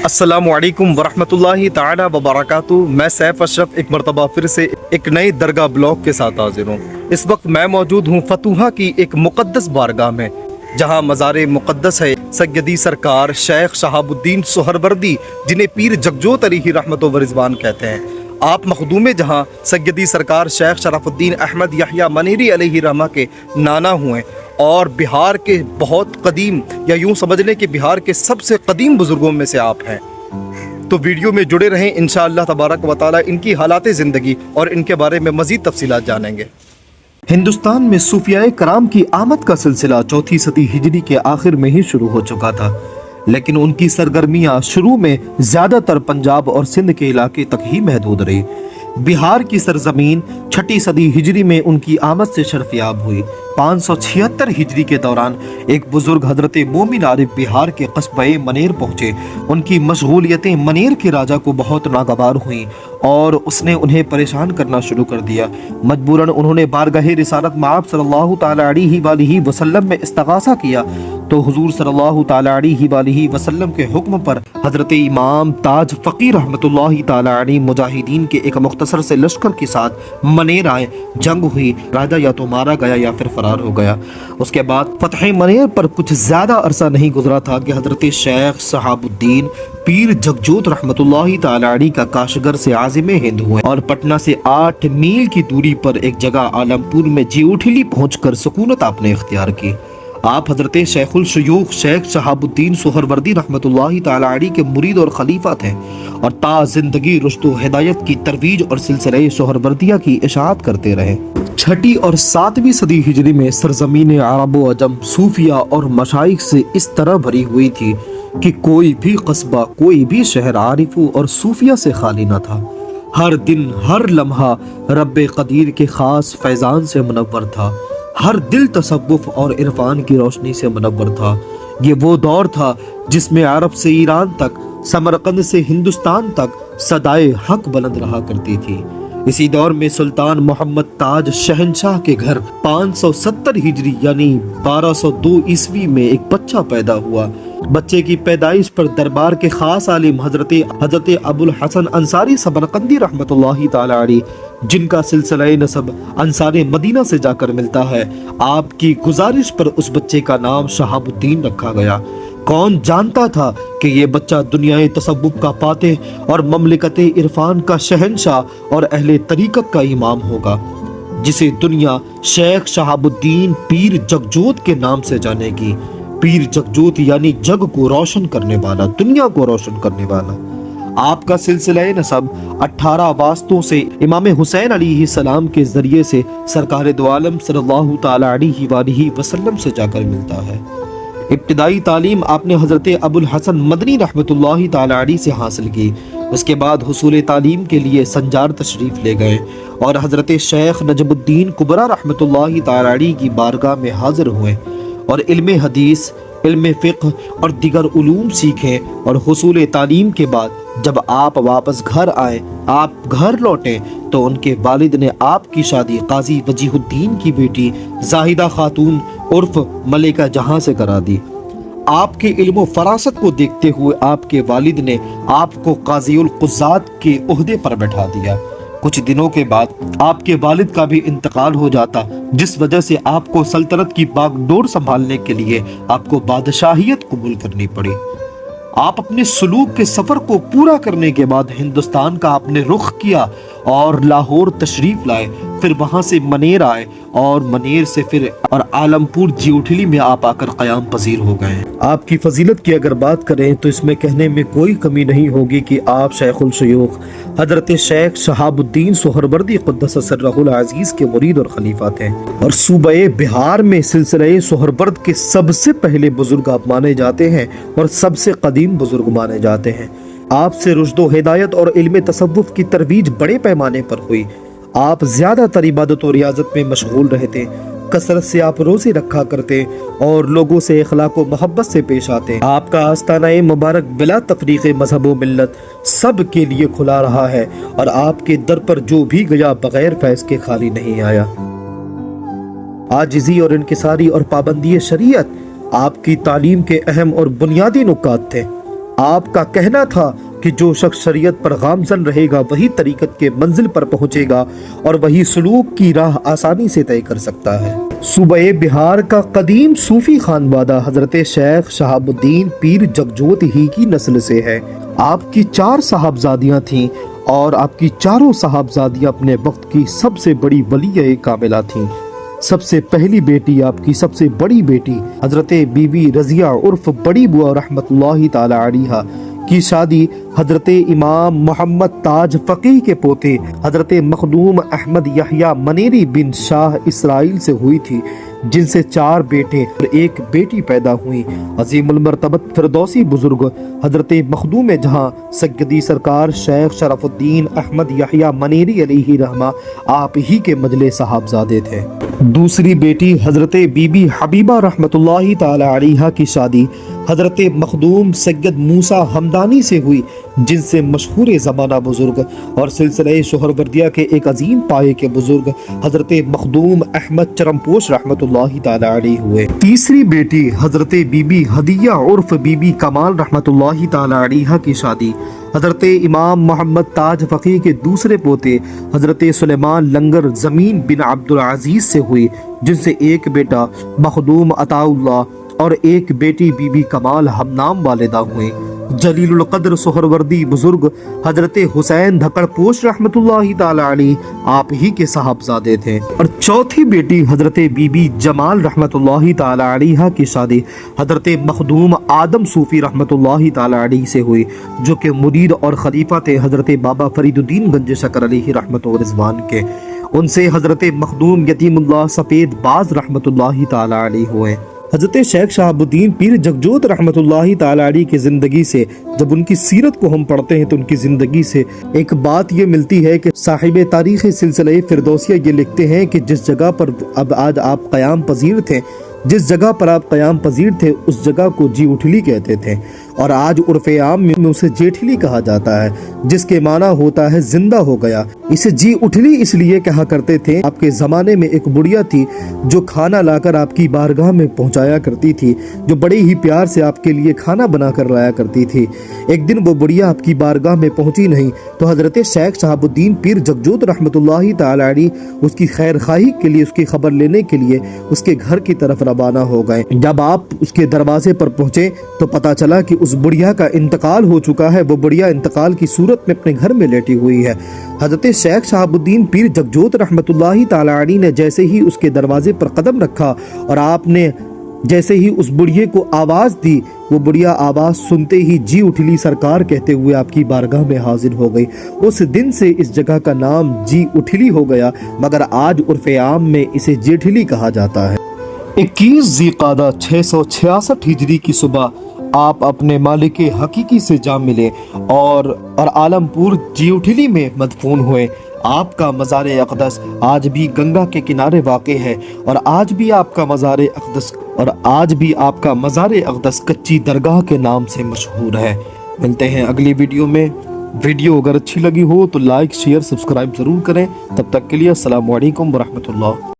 अस्सलामु अलैकुम वरहमतुल्लाहि ताला वबरकातुहू। मैं सैफ अशरफ एक मरतबा फिर से एक नई दरगाह ब्लॉग के साथ हाजिर हूँ। इस वक्त मैं मौजूद हूँ फतूहा की एक मुक़द्दस बारगाह में, जहाँ मज़ार मुक़द्दस है सैयदी सरकार शेख शहाबुद्दीन सोहरवर्दी, जिन्हें पीर जगजोत अलैहि रहमत व रिज़वान कहते हैं। आप मखदूम जहाँ सैयदी सरकार शेख शराफुद्दीन अहमद यहया मनेरी अलैहि रहमा के नाना हुए और बिहार के बहुत कदीम, या यूँ समझ लें कि बिहार के सबसे कदीम बुज़ुर्गों में से आप हैं। तो वीडियो में जुड़े रहें, इंशाअल्लाह तबारक व तआला इनकी हालात ज़िंदगी और इनके बारे में मज़ीद तफसीलात जानेंगे। हिंदुस्तान में सूफियाए कराम की आमद का सिलसिला 4वीं सदी हिजरी के आखिर में ही शुरू हो चुका था, लेकिन उनकी सरगर्मियां शुरू में ज़्यादातर पंजाब और सिंध के इलाके तक ही महदूद रही। बिहार की सरजमीन 6वीं सदी हिजरी में उनकी आमद से शर्फयाब हुई। 576 हिजरी के दौरान एक बुजुर्ग हजरत मोमिन आरिफ बिहार के कस्बे मनेर पहुंचे। उनकी मशगूलियतें मनेर के राजा को बहुत नागवार हुई और उसने उन्हें परेशान करना शुरू कर दिया। मजबूरन उन्होंने बारगाह रिसालत मआब सल्लल्लाहु ताला अलैहि वसल्लम में इस्तिगासा किया, तो हुजूर सल्लल्लाहु ताला अलैहि वसल्लम के हुक्म पर हजरत इमाम ताज फ़कीर रहमतुल्लाहि ताला अलैहि मुजाहिदीन के एक मुख्तसर से लश्कर के साथ मनेर आए। जंग हुई, राजा या तो मारा गया या फिर फरार हो गया। उसके बाद फतह मनेर पर कुछ ज़्यादा अरसा नहीं गुजरा था कि हजरत शेख शहाबुद्दीन पीर जगजोत रहमतुल्लाहि ताला अलैहि का काशगर से आज़िम हिंद हुए और पटना से 8 मील की दूरी पर एक जगह आलमपुर में जीउठिली पहुंचकर सुकूनत आपने इख्तियार की। आप हजरत शेखुल शयूख शेख शहाबुद्दीन सोहरवर्दी रहमतुल्लाहि ताला अलैहि के मुरीद और खलीफा थे और ता जिंदगी रुश्द व हिदायत की तरवीज और सिलसिले सोहरवर्दिया की इशाअत करते रहे। 6वीं और 7वीं सदी हिजरी में सरजमीन अरब व अजम सूफिया और मशाइख से इस तरह भरी हुई थी कि कोई भी कस्बा, कोई भी शहर आरिफों और सूफिया से खाली न था। हर दिन हर लम्हा रब्बे कदीर के खास फैजान से मुनव्वर था। हर दिल तसव्वुफ और इरफान की रोशनी से मुनव्वर था। ये वो दौर था जिसमें अरब से ईरान तक, समरकंद से हिंदुस्तान तक सदाए हक बुलंद रहा करती थी। इसी दौर में सुल्तान मोहम्मद ताज शहंशाह के घर 570 हिजरी यानी 1202 ईस्वी में एक बच्चा पैदा हुआ। बच्चे की पैदाइश पर दरबार के खास आलिम हजरत अबुल हसन अंसारी समरकंदी रहमतुल्लाहि ताला अलैहि, जिनका सिलसिला नसब अंसारे मदीना से जाकर मिलता है, आपकी गुजारिश पर उस बच्चे का नाम शहाबुद्दीन रखा गया। कौन जानता था कि ये बच्चा दुनियाए तसव्वुफ का फातिह और ममलिकते इरफान का शहंशाह और अहले तरीकत का इमाम होगा, जिसे दुनिया शेख शहाबुद्दीन पीर जगजोत के नाम से जानेगी। पीर जगजोत यानी जग को रोशन करने वाला, दुनिया को रोशन करने वाला। आपका सिलसिला नसब 18 वास्तों से इमाम हुसैन अलैहिस्सलाम के जरिए से सरकार दो आलम सल्लल्लाहु ताला अलैहि वसल्लम से जाकर मिलता है। इब्तिदाई तालीम आपने हजरत अबुल हसन मदनी रहमतुल्लाहि ताला अलैहि से हासिल की। उसके बाद हुसूल तालीम के लिए संजार तशरीफ़ ले गए और हजरत शेख नजमुद्दीन कुबरा रहमतुल्लाहि ताला अलैहि की बारगाह में हाजिर हुए और इल्म हदीस, इल्म फ़िक़्ह और दिगर उलूम सीखे। और हुसूल तालीम के बाद जब आप वापस घर आए, आप घर लौटे, तो उनके वालिद ने आपकी शादी काजी वजीहुद्दीन की बेटी जाहिदा खातून उर्फ मलिका जहां से करा दी। आपके इल्म फरासत को देखते हुए आपके वालिद ने आपको काज़ीउल क़ुज़्ज़ात के ओहदे पर बैठा दिया। कुछ दिनों के बाद आपके वालिद का भी इंतकाल हो जाता, जिस वजह से आपको सल्तनत की बागडोर संभालने के लिए आपको बादशाहियत कबूल करनी पड़ी। आप अपने सुलूक के सफर को पूरा करने के बाद हिंदुस्तान का आपने रुख किया और लाहौर तशरीफ लाए, फिर वहां से मनेर आए और मनेर से फिर और आलमपुर जीउठिली में आप आकर क़याम पजीर हो गए। आपकी फजीलत की अगर बात करें तो इसमें कहने में कोई कमी नहीं होगी कि आप शेखुल शयूख हजरत शेख शहाबुद्दीन सोहरवर्दी क़ुद्दस सिर्रहुल अज़ीज़ के मुरीद और खलीफा थे और सूबे बिहार में सिलसिले सोहरवर्द के सबसे पहले बुजुर्ग आप माने जाते हैं और सबसे कदीम बुजुर्ग माने जाते हैं। आपसे रुश्द व हिदायत और इल्म तसव्वुफ की तरवीज बड़े पैमाने पर हुई। आप ज़्यादातर इबादत और रियाजत में मशगूल रहते, कसरत से आप रोज़े रखा करते और लोगों से इखलाक व मोहब्बत से पेश आते। आपका आस्ताना मुबारक बिला तफरीक़ मजहब व मिल्लत सब के लिए खुला रहा है और आपके दर पर जो भी गया बगैर फैज़ के खाली नहीं आया। आजिज़ी और इनकिसारी और पाबंदी शरीयत आपकी तालीम के अहम और बुनियादी नुकात थे। آپ کا کہنا تھا کہ جو شخص شریعت پر گامزن رہے گا وہی طریقت کے منزل پر پہنچے گا اور وہی سلوک کی راہ آسانی سے طے کر سکتا ہے۔ صوبہ بہار کا قدیم صوفی خانوادہ حضرت شیخ شہاب الدین پیر جگجوت ہی کی نسل سے ہے۔ آپ کی 4 صاحبزادیاں تھیں اور آپ کی چاروں صاحبزادیاں اپنے وقت کی سب سے بڑی ولیہ کاملہ تھیں۔ سب سے پہلی بیٹی، آپ کی سب سے بڑی بیٹی حضرت بی بی رضیہ عرف بڑی بوا رحمت اللہ تعالی علیہا کی شادی حضرت امام محمد تاج فقیہ کے پوتے حضرت مخدوم احمد یحییٰ منیری بن شاہ اسرائیل سے ہوئی تھی، جن سے 4 بیٹے اور 1 بیٹی پیدا ہوئی۔ عظیم المرتبت فردوسی بزرگ حضرت مخدوم جہاں سیدی سرکار شیخ شرف الدین احمد یحییٰ منیری علیہ رحمہ آپ ہی کے مجلے صاحبزادے تھے۔ دوسری بیٹی حضرت بی بی حبیبہ رحمت اللہ تعالی علیہا کی شادی حضرت مخدوم سید موسیٰ ہمدانی سے ہوئی، جن سے مشہور زمانہ بزرگ اور سلسلہ سہروردیہ کے ایک عظیم پائے کے بزرگ حضرت مخدوم احمد چرمپوش رحمت اللہ تعالی علیہ ہوئے۔ تیسری بیٹی حضرت بی بی ہدیہ عرف بی بی کمال رحمت اللہ تعالی علیہ کی شادی حضرت امام محمد تاج فقیہ کے دوسرے پوتے حضرت سلیمان لنگر زمین بن عبد العزیز سے ہوئی، جن سے 1 بیٹا مخدوم عطا اللہ اور 1 بیٹی بی بی کمال ہم نام والدہ ہوئیں۔ جلیل القدر سہروردی بزرگ حضرت حسین دھکڑ پوش رحمت اللہ تعالی علیہ آپ ہی کے صاحبزادے تھے۔ اور چوتھی بیٹی حضرت بی بی جمال رحمت اللہ تعالی علیہ کی شادی حضرت مخدوم آدم صوفی رحمت اللہ تعالی علیہ سے ہوئی، جو کہ مرید اور خلیفہ تھے حضرت بابا فرید الدین گنج شکر علیہ رحمت و رضوان کے۔ ان سے حضرت مخدوم یتیم اللہ سفید باز رحمت اللہ تعالی علیہ ہوئے۔ حضرت شیخ شہاب الدین پیر جگجوت رحمت اللہ تعالی علیہ کی زندگی سے جب ان کی سیرت کو ہم پڑھتے ہیں تو ان کی زندگی سے ایک بات یہ ملتی ہے کہ صاحب تاریخ سلسلہ فردوسیہ یہ لکھتے ہیں کہ جس جگہ پر اب آج آپ قیام پذیر تھے، جس جگہ پر آپ قیام پذیر تھے اس جگہ کو جی اٹھلی کہتے تھے، اور آج عرف عام میں اسے جیٹھلی کہا جاتا ہے، جس کے معنی ہوتا ہے زندہ ہو گیا۔ اسے جی اٹھلی اس لیے کہا کرتے تھے، آپ کے زمانے میں ایک بڑھیا تھی جو کھانا لا کر آپ کی بارگاہ میں پہنچایا کرتی تھی، جو بڑے ہی پیار سے آپ کے لیے کھانا بنا کر لایا کرتی تھی۔ ایک دن وہ بڑھیا آپ کی بارگاہ میں پہنچی نہیں تو حضرت شیخ شہاب الدین پیر جگجوت رحمت اللہ تعالی علیہ اس کی خیر خواہی کے لیے، اس کی خبر لینے کے لیے اس کے گھر کی طرف روانہ ہو گئے۔ جب آپ اس کے دروازے پر پہنچے تو پتا چلا کہ اس بڑھیا کا انتقال ہو چکا ہے۔ وہ بڑھیا انتقال کی صورت میں اپنے گھر میں لیٹی ہوئی ہے۔ حضرت شیخ شہاب الدین پیر جگجوت رحمت اللہ تعالی علیہ نے جیسے ہی اس کے دروازے پر قدم رکھا اور آپ نے جیسے ہی اس بڑھیے کو آواز دی، وہ بڑھیا آواز سنتے ہی جی اٹھلی سرکار کہتے ہوئے آپ کی بارگاہ میں حاضر ہو گئی۔ اس دن سے اس جگہ کا نام جی اٹھلی ہو گیا، مگر آج عرف عام میں اسے جیٹھلی کہا جاتا ہے۔ 21 ذی قعدہ 666 ہجری کی صبح آپ اپنے مالک حقیقی سے جا ملے اور عالم پور جی اٹھلی میں مدفون ہوئے۔ آپ کا مزار اقدس آج بھی گنگا کے کنارے واقع ہے اور آج بھی آپ کا مزار اقدس کچی درگاہ کے نام سے مشہور ہے۔ ملتے ہیں اگلی ویڈیو میں۔ ویڈیو اگر اچھی لگی ہو تو لائک شیئر سبسکرائب ضرور کریں۔ تب تک کے لیے السلام علیکم ورحمۃ اللہ۔